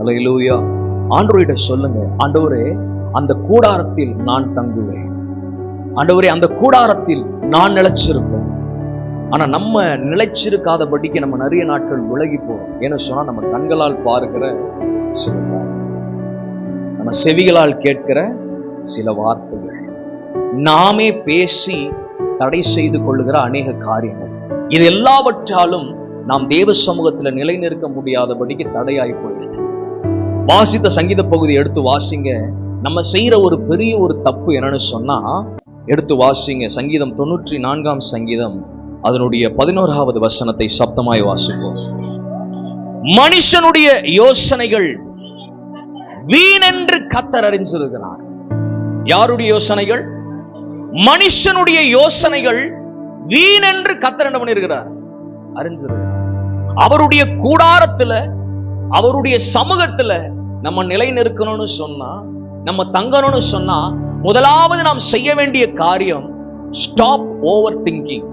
அல்லேலூயா. ஆண்டவரிடம் சொல்லுங்க, ஆண்டவரே அந்த கூடாரத்தில் நான் தங்குவேன், ஆண்டவரே அந்த கூடாரத்தில் நான் நிலைச்சிருப்பேன். ஆனா நம்ம நிலைச்சிருக்காதபடிக்கு நம்ம நிறைய நாட்கள் விலகி போறோம். ஏன்னு சொன்னா நம்ம கண்களால் பார்க்கிற சில நம்ம செவிகளால் கேட்கிற சில வார்த்தைகள், நாமே பேசி தடை செய்து கொள்ளுகிற அநேக காரியங்கள், இது எல்லாவற்றாலும் நாம் தேவ சமூகத்துல நிலை நிற்க முடியாதபடிக்கு தடையாய் போயிடுது. வாசித்த சங்கீத பகுதி எடுத்து வாசிங்க. நம்ம செய்யற ஒரு பெரிய ஒரு தப்பு என்னன்னு சொன்னா, எடுத்து வாசிங்க சங்கீதம் 94 சங்கீதம் அதனுடைய 11வது வசனத்தை சப்தமாய் வாசிப்போம். மனுஷனுடைய யோசனைகள் வீணென்று கர்த்தர் அறிந்திருக்கிறார். யாருடைய யோசனைகள்? மனுஷனுடைய யோசனைகள் வீணென்று கர்த்தர் என்ன பண்ணியிருக்கிறார்? அறிந்திருக்கிறார். அவருடைய கூடாரத்துல, அவருடைய சமூகத்துல நம்ம நிலை நிற்கணும்னு சொன்னா, நம்ம தங்கணும்னு சொன்னா, முதலாவது நாம் செய்ய வேண்டிய காரியம் ஸ்டாப் ஓவர் திங்கிங்.